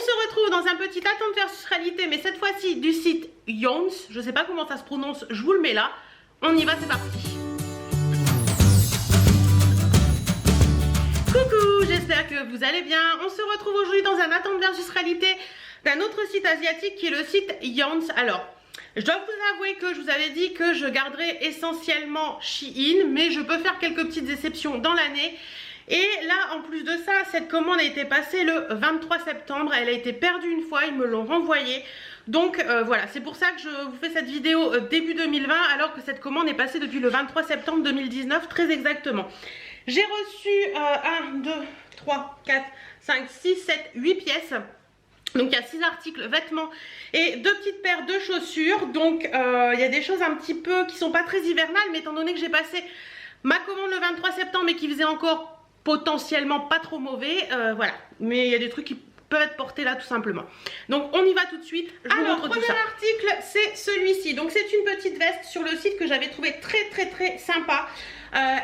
se retrouve dans un petit attente versus réalité, mais cette fois-ci du site Younes. Je sais pas comment ça se prononce, je vous le mets là. On y va, c'est parti. Coucou, j'espère que vous allez bien. On se retrouve aujourd'hui dans un attente versus réalité d'un autre site asiatique qui est le site Younes. Alors, je dois vous avouer que je vous avais dit que je garderais essentiellement Shein, mais je peux faire quelques petites exceptions dans l'année. Et là, en plus de ça, cette commande a été passée le 23 septembre. Elle a été perdue une fois, ils me l'ont renvoyée. Donc voilà, c'est pour ça que je vous fais cette vidéo début 2020, alors que cette commande est passée depuis le 23 septembre 2019, très exactement. J'ai reçu 1, 2, 3, 4, 5, 6, 7, 8 pièces. Donc il y a 6 articles, vêtements et 2 petites paires de chaussures. Donc il y a des choses un petit peu qui sont pas très hivernales, mais étant donné que j'ai passé ma commande le 23 septembre et qui faisait encore potentiellement pas trop mauvais, voilà. Mais il y a des trucs qui peuvent être portés là tout simplement. Donc on y va tout de suite. Alors premier article, c'est celui-ci. Donc c'est une petite veste sur le site que j'avais trouvé très sympa.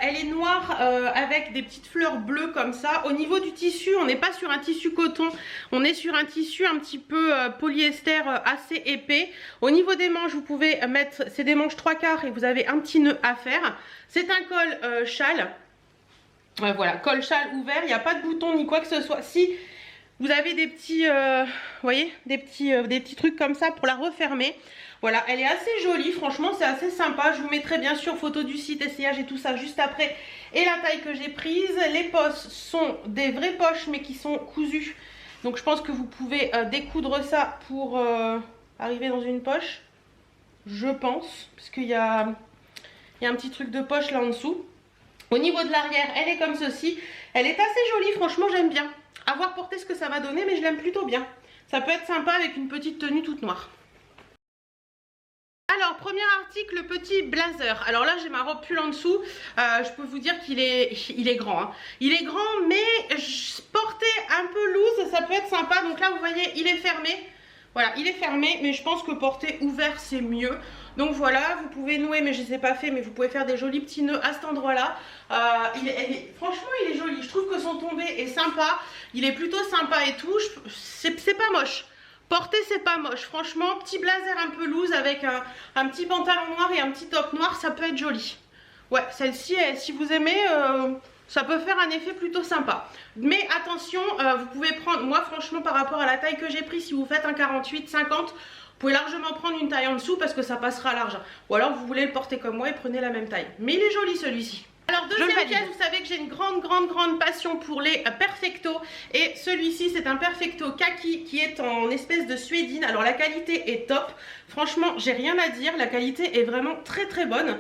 Elle est noire avec des petites fleurs bleues comme ça. Au niveau du tissu, on n'est pas sur un tissu coton, on est sur un tissu un petit peu polyester assez épais. Au niveau des manches, vous pouvez mettre, c'est des manches 3/4 et vous avez un petit nœud à faire. C'est un col châle. Voilà, col châle ouvert, il n'y a pas de bouton ni quoi que ce soit. Si vous avez des petits, vous voyez, des petits trucs comme ça pour la refermer. Voilà, elle est assez jolie, franchement c'est assez sympa. Je vous mettrai bien sûr photo du site, essayage et tout ça juste après. Et la taille que j'ai prise. Les poches sont des vraies poches mais qui sont cousues. Donc je pense que vous pouvez découdre ça pour arriver dans une poche. Je pense, parce qu'il y a un petit truc de poche là en dessous. Au niveau de l'arrière, elle est comme ceci. Elle est assez jolie, franchement j'aime bien. À voir porter ce que ça va donner, mais je l'aime plutôt bien. Ça peut être sympa avec une petite tenue toute noire. Alors, premier article, le petit blazer. Alors là, j'ai ma robe pull en dessous. Je peux vous dire qu'il est grand. Hein. Il est grand, mais porter un peu loose, ça peut être sympa. Donc là, vous voyez, il est fermé. Voilà, il est fermé, mais je pense que porter ouvert, c'est mieux. Donc voilà, vous pouvez nouer, mais je ne les ai pas fait, mais vous pouvez faire des jolis petits nœuds à cet endroit-là. Franchement, il est joli. Je trouve que son tombé est sympa. Il est plutôt sympa et tout. C'est pas moche. Porter, c'est pas moche. Franchement, petit blazer un peu loose avec un petit pantalon noir et un petit top noir, ça peut être joli. Ouais, celle-ci, si vous aimez... ça peut faire un effet plutôt sympa. Mais attention, vous pouvez prendre, moi franchement par rapport à la taille que j'ai pris, si vous faites un 48, 50, vous pouvez largement prendre une taille en dessous parce que ça passera large. Ou alors vous voulez le porter comme moi et prenez la même taille. Mais il est joli celui-ci. Alors deuxième pièce, vous savez que j'ai une grande passion pour les perfecto. Et celui-ci c'est un perfecto kaki qui est en espèce de suédine. Alors la qualité est top. Franchement j'ai rien à dire, la qualité est vraiment très bonne.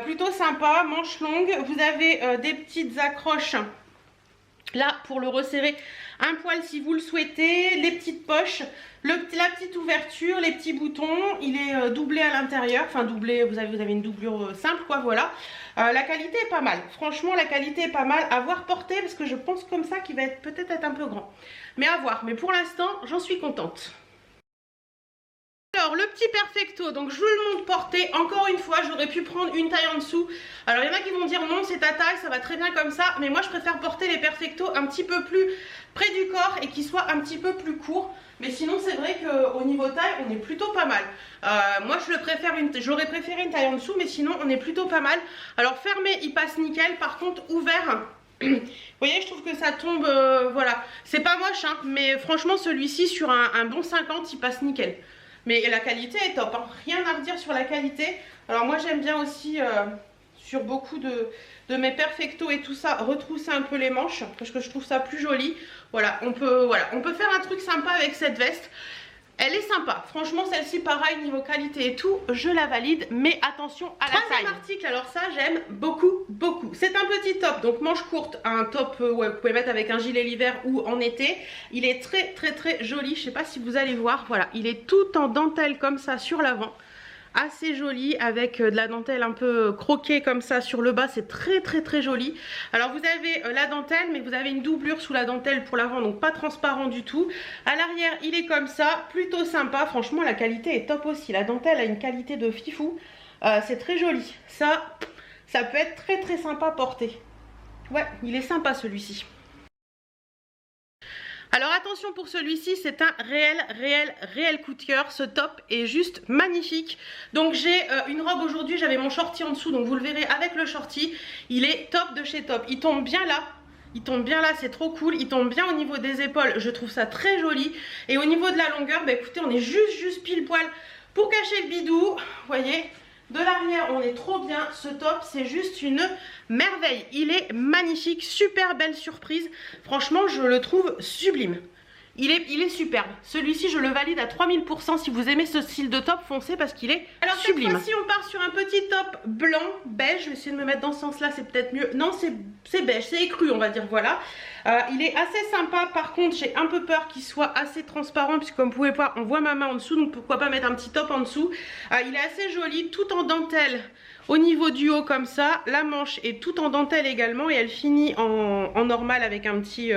Plutôt sympa, manche longue. Vous avez des petites accroches là pour le resserrer un poil si vous le souhaitez. Les petites poches, la petite ouverture, les petits boutons. Il est doublé à l'intérieur, enfin doublé, vous avez une doublure simple quoi, voilà. La qualité est pas mal, franchement la qualité est pas mal. À voir porter parce que je pense comme ça qu'il va peut-être être un peu grand. Mais à voir, mais pour l'instant j'en suis contente. Alors le petit perfecto, donc je vous le montre porté. Encore une fois, j'aurais pu prendre une taille en dessous. Alors il y en a qui vont dire non c'est ta taille, ça va très bien comme ça. Mais moi je préfère porter les perfectos un petit peu plus près du corps et qui soient un petit peu plus courts. Mais sinon c'est vrai qu'au niveau taille on est plutôt pas mal. Moi j'aurais préféré une taille en dessous, mais sinon on est plutôt pas mal. Alors fermé il passe nickel, par contre ouvert... Vous voyez, je trouve que ça tombe, voilà. C'est pas moche hein, mais franchement celui-ci sur un bon 50 il passe nickel. Mais la qualité est top, hein. Rien à redire sur la qualité. Alors moi j'aime bien aussi sur beaucoup de mes perfectos et tout ça, retrousser un peu les manches parce que je trouve ça plus joli. Voilà, on peut faire un truc sympa avec cette veste. Elle est sympa, franchement celle-ci pareil niveau qualité et tout, je la valide, mais attention à la taille. Troisième article, alors ça j'aime beaucoup. C'est un petit top, donc manche courte, un top ouais, vous pouvez mettre avec un gilet l'hiver ou en été. Il est très joli, je sais pas si vous allez voir, voilà, il est tout en dentelle comme ça sur l'avant. Assez joli avec de la dentelle un peu croquée comme ça sur le bas, c'est très joli. Alors vous avez la dentelle, mais vous avez une doublure sous la dentelle pour l'avant, donc pas transparent du tout. À l'arrière il est comme ça, plutôt sympa, franchement la qualité est top aussi. La dentelle a une qualité de fifou, c'est très joli. Ça peut être très sympa à porter. Ouais, il est sympa celui-ci. Alors attention pour celui-ci, c'est un réel coup de cœur. Ce top est juste magnifique. Donc j'ai une robe aujourd'hui, j'avais mon shorty en dessous, donc vous le verrez avec le shorty. Il est top de chez top, il tombe bien là. Il tombe bien là, c'est trop cool. Il tombe bien au niveau des épaules, je trouve ça très joli. Et au niveau de la longueur, bah écoutez, on est juste pile poil pour cacher le bidou. Vous voyez, de l'arrière, on est trop bien. Ce top, c'est juste une merveille. Il est magnifique, super belle surprise. Franchement, je le trouve sublime. Il est superbe. Celui-ci, je le valide à 3000%. Si vous aimez ce style de top, foncez parce qu'il est sublime. Alors cette fois-ci, on part sur un petit top blanc, beige. Je vais essayer de me mettre dans ce sens-là, c'est peut-être mieux. Non, c'est beige, c'est écru, on va dire, voilà. Il est assez sympa. Par contre, j'ai un peu peur qu'il soit assez transparent, puisque comme vous pouvez voir, on voit ma main en dessous. Donc pourquoi pas mettre un petit top en dessous. Il est assez joli, tout en dentelle. Au niveau du haut comme ça, la manche est tout en dentelle également et elle finit en normal avec un petit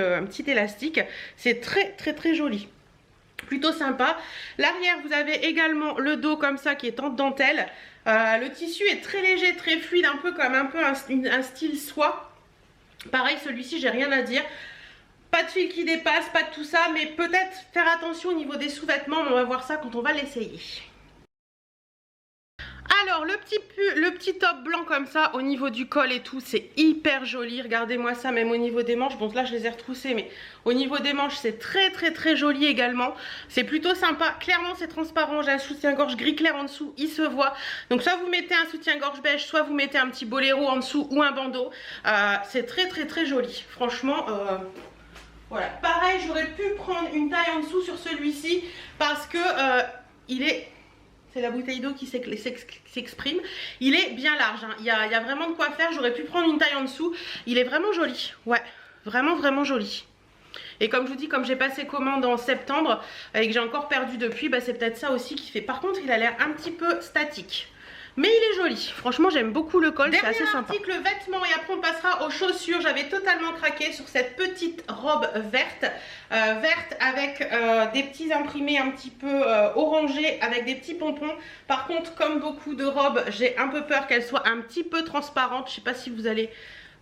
élastique. C'est très joli, plutôt sympa. L'arrière, vous avez également le dos comme ça qui est en dentelle. Le tissu est très léger, très fluide, un peu comme un style soie. Pareil, celui-ci, j'ai rien à dire. Pas de fil qui dépasse, pas de tout ça, mais peut-être faire attention au niveau des sous-vêtements, mais on va voir ça quand on va l'essayer. Alors le petit top blanc comme ça au niveau du col et tout, c'est hyper joli. Regardez-moi ça, même au niveau des manches. Bon là je les ai retroussées, mais au niveau des manches c'est très joli également. C'est plutôt sympa. Clairement c'est transparent. J'ai un soutien-gorge gris clair en dessous, il se voit. Donc soit vous mettez un soutien-gorge beige, soit vous mettez un petit boléro en dessous ou un bandeau. C'est très joli. Franchement voilà. Pareil, j'aurais pu prendre une taille en dessous sur celui-ci parce que il est... C'est la bouteille d'eau qui s'exprime. Il est bien large, hein. Il y a vraiment de quoi faire. J'aurais pu prendre une taille en dessous. Il est vraiment joli. Ouais, vraiment joli. Et comme je vous dis, comme j'ai passé commande en septembre et que j'ai encore perdu depuis, bah c'est peut-être ça aussi qui fait. Par contre, il a l'air un petit peu statique. Mais il est joli, franchement j'aime beaucoup le col, c'est assez sympa. Dernier article vêtements et après on passera aux chaussures. J'avais totalement craqué sur cette petite robe verte, avec des petits imprimés un petit peu orangés avec des petits pompons. Par contre comme beaucoup de robes, j'ai un peu peur qu'elle soit un petit peu transparente. Je sais pas si vous allez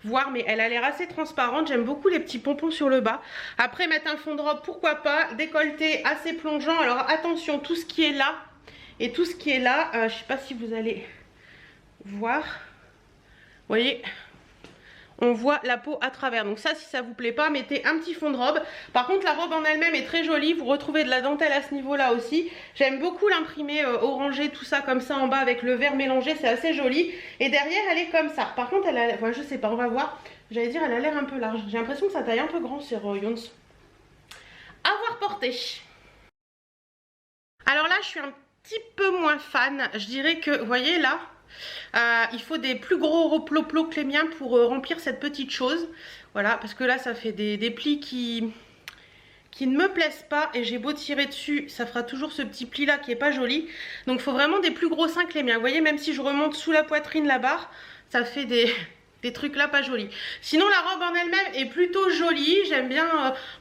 voir mais elle a l'air assez transparente. J'aime beaucoup les petits pompons sur le bas. Après mettre un fond de robe pourquoi pas, décolleté assez plongeant. Alors attention, tout ce qui est là et tout ce qui est là, je ne sais pas si vous allez voir, vous voyez, on voit la peau à travers. Donc ça, si ça vous plaît pas, mettez un petit fond de robe. Par contre, la robe en elle-même est très jolie. Vous retrouvez de la dentelle à ce niveau-là aussi. J'aime beaucoup l'imprimé orangé, tout ça comme ça en bas avec le vert mélangé. C'est assez joli. Et derrière, elle est comme ça. Par contre, elle a, ouais, je sais pas, on va voir. J'allais dire, elle a l'air un peu large. J'ai l'impression que ça taille un peu grand sur Younes. À voir porter. Alors là, je suis un petit peu moins fan. Je dirais que, vous voyez là, il faut des plus gros plots que les miens pour remplir cette petite chose. Voilà, parce que là ça fait des plis qui ne me plaisent pas. Et j'ai beau tirer dessus, ça fera toujours ce petit pli là qui est pas joli. Donc il faut vraiment des plus gros seins que les miens. Vous voyez, même si je remonte sous la poitrine la barre, ça fait des trucs là pas jolis. Sinon la robe en elle-même est plutôt jolie. J'aime bien,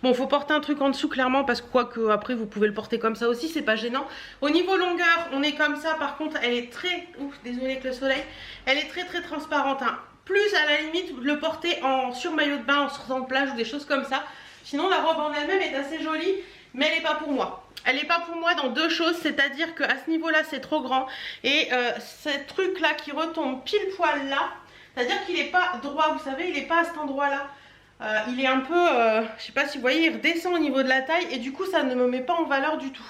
bon faut porter un truc en dessous clairement, parce que quoique après vous pouvez le porter comme ça aussi, c'est pas gênant. Au niveau longueur on est comme ça. Par contre elle est très, ouf désolée avec le soleil, elle est très transparente, hein. Plus à la limite le porter sur maillot de bain en sortant de plage ou des choses comme ça. Sinon la robe en elle-même est assez jolie, mais elle n'est pas pour moi. Elle n'est pas pour moi dans deux choses, c'est-à-dire qu'à ce niveau là c'est trop grand. Et ce truc là qui retombe pile poil là, c'est-à-dire qu'il n'est pas droit, vous savez, il n'est pas à cet endroit-là. Il est un peu, je sais pas si vous voyez, il redescend au niveau de la taille et du coup ça ne me met pas en valeur du tout.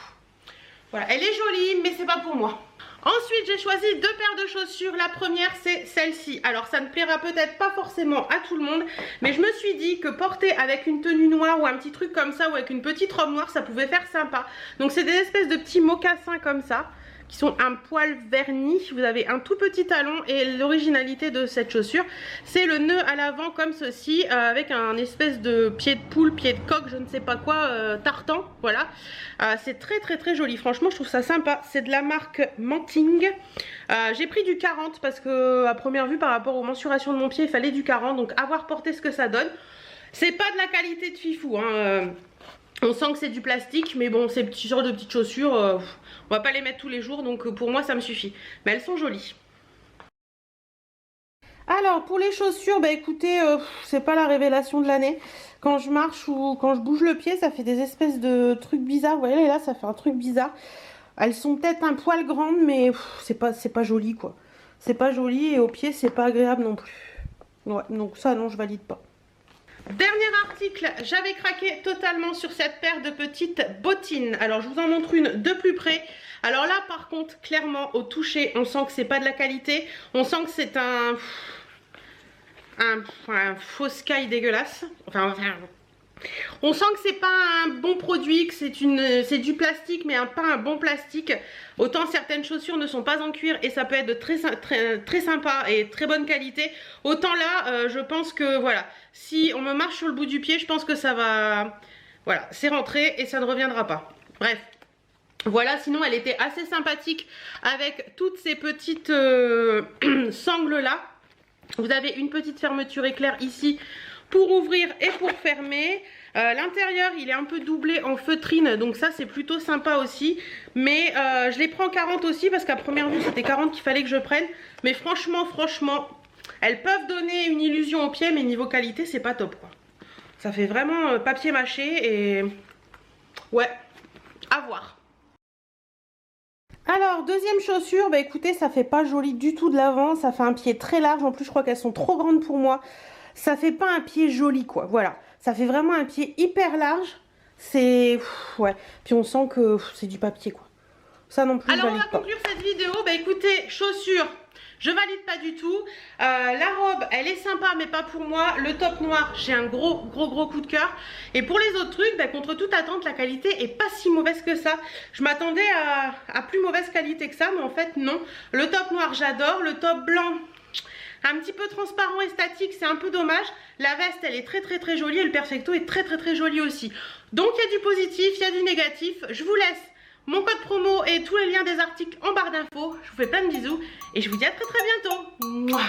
Voilà, elle est jolie mais c'est pas pour moi. Ensuite j'ai choisi deux paires de chaussures. La première c'est celle-ci. Alors ça ne plaira peut-être pas forcément à tout le monde, mais je me suis dit que porter avec une tenue noire ou un petit truc comme ça ou avec une petite robe noire, ça pouvait faire sympa. Donc c'est des espèces de petits mocassins comme ça, qui sont un poil vernis. Vous avez un tout petit talon et l'originalité de cette chaussure, c'est le nœud à l'avant comme ceci, avec un espèce de pied de poule, pied de coq, je ne sais pas quoi, tartan, voilà. C'est très joli, franchement je trouve ça sympa. C'est de la marque Manting. J'ai pris du 40 parce que à première vue par rapport aux mensurations de mon pied il fallait du 40, donc à voir porter ce que ça donne. C'est pas de la qualité de fifou, hein. On sent que c'est du plastique, mais bon, ces petits genres de petites chaussures, on va pas les mettre tous les jours, donc pour moi ça me suffit. Mais elles sont jolies. Alors pour les chaussures, bah écoutez, c'est pas la révélation de l'année. Quand je marche ou quand je bouge le pied, ça fait des espèces de trucs bizarres. Vous voyez là, ça fait un truc bizarre. Elles sont peut-être un poil grandes, mais c'est pas joli quoi. C'est pas joli et au pied c'est pas agréable non plus. Ouais, donc ça non, je valide pas. Dernier article, j'avais craqué totalement sur cette paire de petites bottines. Alors je vous en montre une de plus près. Alors là par contre, clairement au toucher, on sent que c'est pas de la qualité. On sent que c'est un faux sky dégueulasse. Enfin, on sent que c'est pas un bon produit, que c'est du plastique, mais pas un bon plastique. Autant certaines chaussures ne sont pas en cuir et ça peut être de très sympa et très bonne qualité. Autant là, je pense que voilà, si on me marche sur le bout du pied, je pense que ça va, voilà, c'est rentré et ça ne reviendra pas. Bref. Voilà, sinon elle était assez sympathique avec toutes ces petites sangles là. Vous avez une petite fermeture éclair ici pour ouvrir et pour fermer. L'intérieur il est un peu doublé en feutrine, donc ça c'est plutôt sympa aussi. Mais je les prends 40 aussi parce qu'à première vue c'était 40 qu'il fallait que je prenne. Mais franchement, elles peuvent donner une illusion au pied, mais niveau qualité c'est pas top quoi. Ça fait vraiment papier mâché et ouais, à voir. Alors, deuxième chaussure, bah écoutez, ça fait pas joli du tout de l'avant, ça fait un pied très large, en plus je crois qu'elles sont trop grandes pour moi. Ça fait pas un pied joli quoi, voilà. Ça fait vraiment un pied hyper large, c'est... ouais, puis on sent que c'est du papier quoi. Ça non plus, alors je valide pas. On va conclure cette vidéo, bah écoutez, chaussures, je valide pas du tout. La robe, elle est sympa mais pas pour moi. Le top noir, j'ai un gros coup de cœur. Et pour les autres trucs, bah, contre toute attente, la qualité est pas si mauvaise que ça. Je m'attendais à plus mauvaise qualité que ça, mais en fait non. Le top noir, j'adore. Le top blanc, un petit peu transparent et statique, c'est un peu dommage. La veste, elle est très jolie et le perfecto est très joli aussi. Donc il y a du positif, il y a du négatif. Je vous laisse mon code promo et tous les liens des articles en barre d'infos. Je vous fais plein de bisous et je vous dis à très bientôt. Mouah.